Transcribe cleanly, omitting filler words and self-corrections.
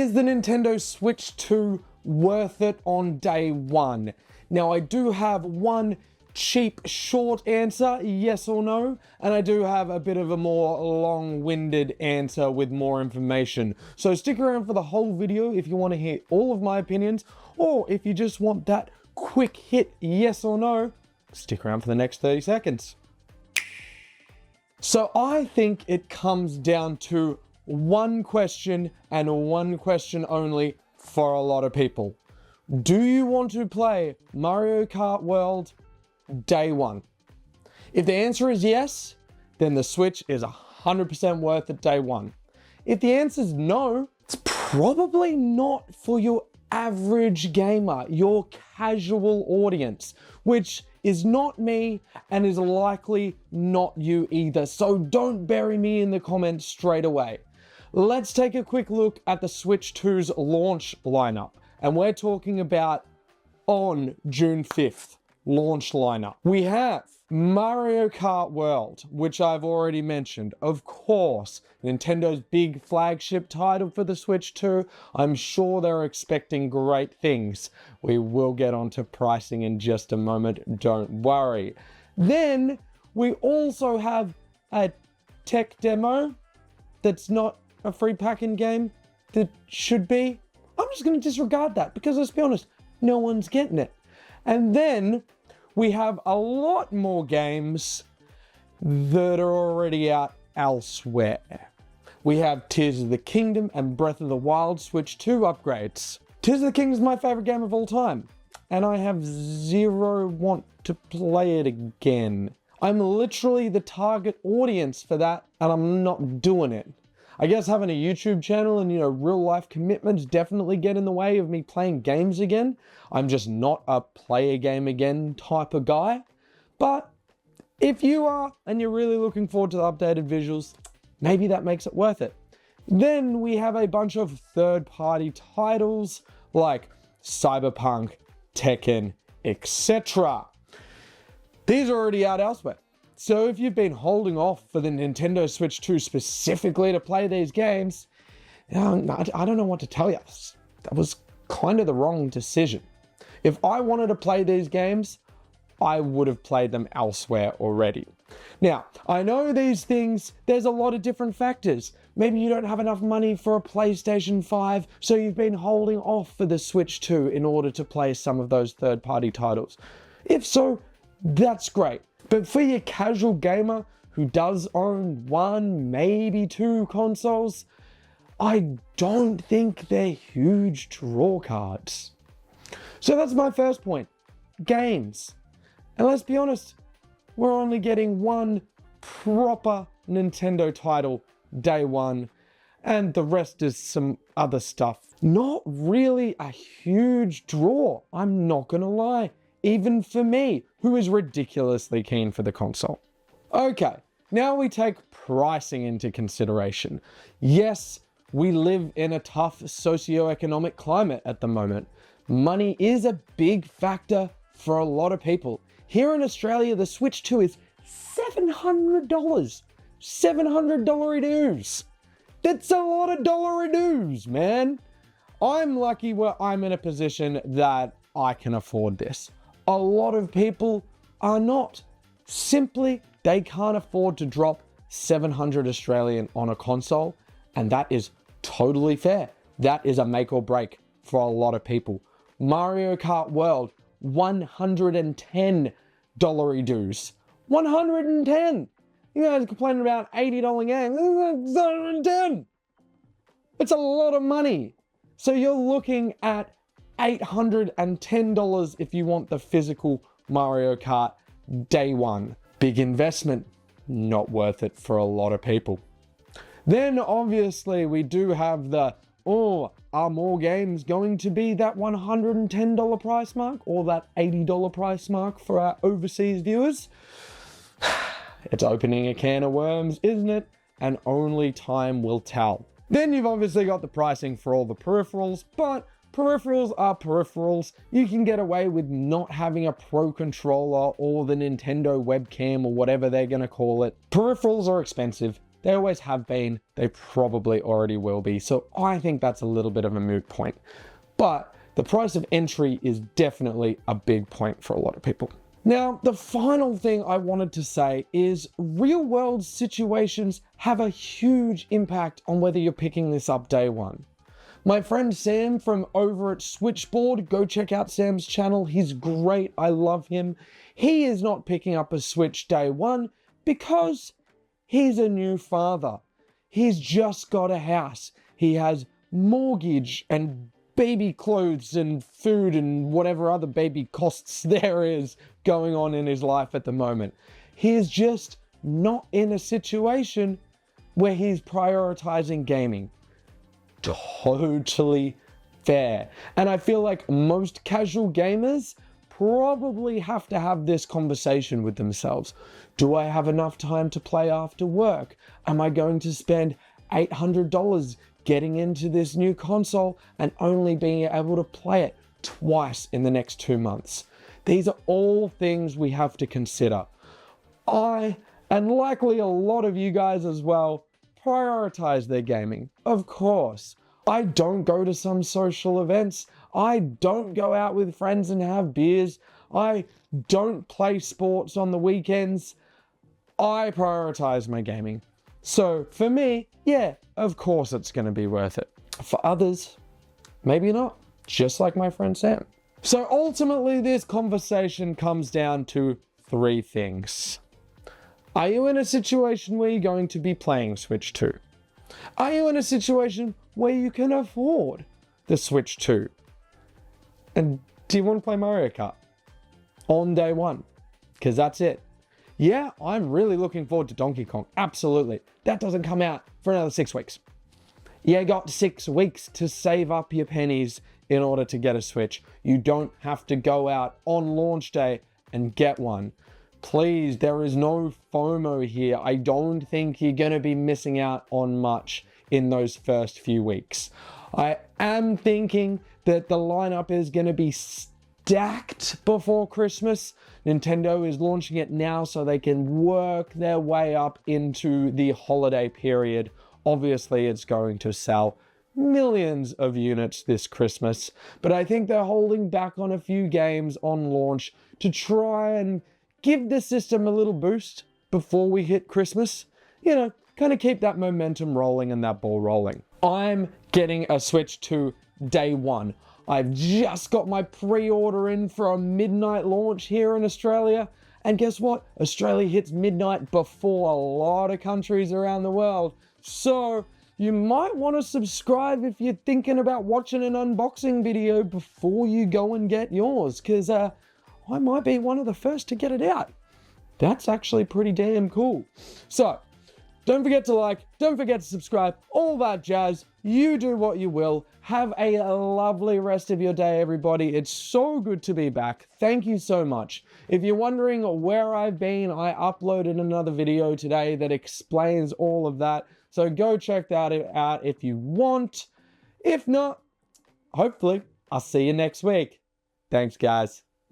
Is the Nintendo Switch 2 worth it on day one? Now, I do have one cheap, short answer, yes or no, and I do have a bit of a more long-winded answer with more information. So stick around for the whole video if you want to hear all of my opinions, or if you just want that quick hit yes or no, stick around for the next 30 seconds. So I think it comes down to one question and one question only for a lot of people. Do you want to play Mario Kart World day one? If the answer is yes, then the Switch is 100% worth it day one. If the answer is no, it's probably not for your average gamer, your casual audience, which is not me and is likely not you either. So don't bury me in the comments straight away. Let's take a quick look at the Switch 2's launch lineup. And we're talking about on June 5th, launch lineup. We have Mario Kart World, which I've already mentioned. Of course, Nintendo's big flagship title for the Switch 2. I'm sure they're expecting great things. We will get onto pricing in just a moment, don't worry. Then we also have a tech demo that's not a free pack-in game that should be. I'm just going to disregard that because let's be honest, no one's getting it. And then we have a lot more games that are already out elsewhere. We have Tears of the Kingdom and Breath of the Wild Switch 2 upgrades. Tears of the Kingdom is my favorite game of all time, and I have zero want to play it again. I'm literally the target audience for that, and I'm not doing it. I guess having a YouTube channel and, real life commitments definitely get in the way of me playing games again. I'm just not a play a game again type of guy. But if you are, and you're really looking forward to the updated visuals, maybe that makes it worth it. Then we have a bunch of third-party titles like Cyberpunk, Tekken, etc. These are already out elsewhere. So if you've been holding off for the Nintendo Switch 2 specifically to play these games, I don't know what to tell you. That was kind of the wrong decision. If I wanted to play these games, I would have played them elsewhere already. Now, I know these things, there's a lot of different factors. Maybe you don't have enough money for a PlayStation 5, so you've been holding off for the Switch 2 in order to play some of those third-party titles. If so, that's great. But for your casual gamer who does own one, maybe two consoles, I don't think they're huge draw cards. So that's my first point. Games. And let's be honest, we're only getting one proper Nintendo title day one, and the rest is some other stuff. Not really a huge draw, I'm not gonna lie. Even for me, who is ridiculously keen for the console. Okay, now we take pricing into consideration. Yes, we live in a tough socioeconomic climate at the moment. Money is a big factor for a lot of people. Here in Australia, the Switch 2 is $700. $700 dues. That's a lot of dollar dues, man. I'm lucky where I'm in a position that I can afford this. A lot of people are not. Simply, they can't afford to drop 700 Australian on a console, and that is totally fair. That is a make or break for a lot of people. Mario Kart World, $110 dues. 110! You guys are complaining about $80 game. This is $110! It's a lot of money. So you're looking at $810 if you want the physical Mario Kart day one. Big investment, not worth it for a lot of people. Then obviously we do have the, are more games going to be that $110 price mark or that $80 price mark for our overseas viewers? It's opening a can of worms, isn't it? And only time will tell. Then you've obviously got the pricing for all the peripherals, but peripherals are peripherals. You can get away with not having a Pro Controller or the Nintendo webcam or whatever they're going to call it. Peripherals are expensive. They always have been. They probably already will be. So I think that's a little bit of a moot point. But the price of entry is definitely a big point for a lot of people. Now, the final thing I wanted to say is real world situations have a huge impact on whether you're picking this up day one. My friend Sam from over at Switchboard, go check out Sam's channel. He's great. I love him. He is not picking up a Switch day one because he's a new father. He's just got a house. He has mortgage and baby clothes and food and whatever other baby costs there is going on in his life at the moment. He is just not in a situation where he's prioritizing gaming. Totally fair. And I feel like most casual gamers probably have to have this conversation with themselves. Do I have enough time to play after work? Am I going to spend $800 getting into this new console and only being able to play it twice in the next 2 months? These are all things we have to consider. I, and likely a lot of you guys as well, prioritize their gaming. Of course. I don't go to some social events. I don't go out with friends and have beers. I don't play sports on the weekends. I prioritize my gaming. So for me, yeah, of course it's going to be worth it. For others, maybe not, just like my friend Sam. So ultimately, this conversation comes down to 3 things. Are you in a situation where you're going to be playing Switch 2? Are you in a situation where you can afford the Switch 2? And do you want to play Mario Kart on day one? Because that's it. Yeah, I'm really looking forward to Donkey Kong. Absolutely. That doesn't come out for another 6 weeks. You got 6 weeks to save up your pennies in order to get a Switch. You don't have to go out on launch day and get one. Please, there is no FOMO here. I don't think you're going to be missing out on much in those first few weeks. I am thinking that the lineup is going to be stacked before Christmas. Nintendo is launching it now so they can work their way up into the holiday period. Obviously, it's going to sell millions of units this Christmas, but I think they're holding back on a few games on launch to try and give the system a little boost before we hit Christmas. You know, kind of keep that momentum rolling and that ball rolling. I'm getting a Switch 2 day one. I've just got my pre-order in for a midnight launch here in Australia. And guess what? Australia hits midnight before a lot of countries around the world. So you might want to subscribe if you're thinking about watching an unboxing video before you go and get yours, because I might be one of the first to get it out. That's actually pretty damn cool. So don't forget to like, don't forget to subscribe, all that jazz. You do what you will. Have a lovely rest of your day, everybody. It's so good to be back. Thank you so much. If you're wondering where I've been, I uploaded another video today that explains all of that. So go check that out if you want. If not, hopefully, I'll see you next week. Thanks, guys.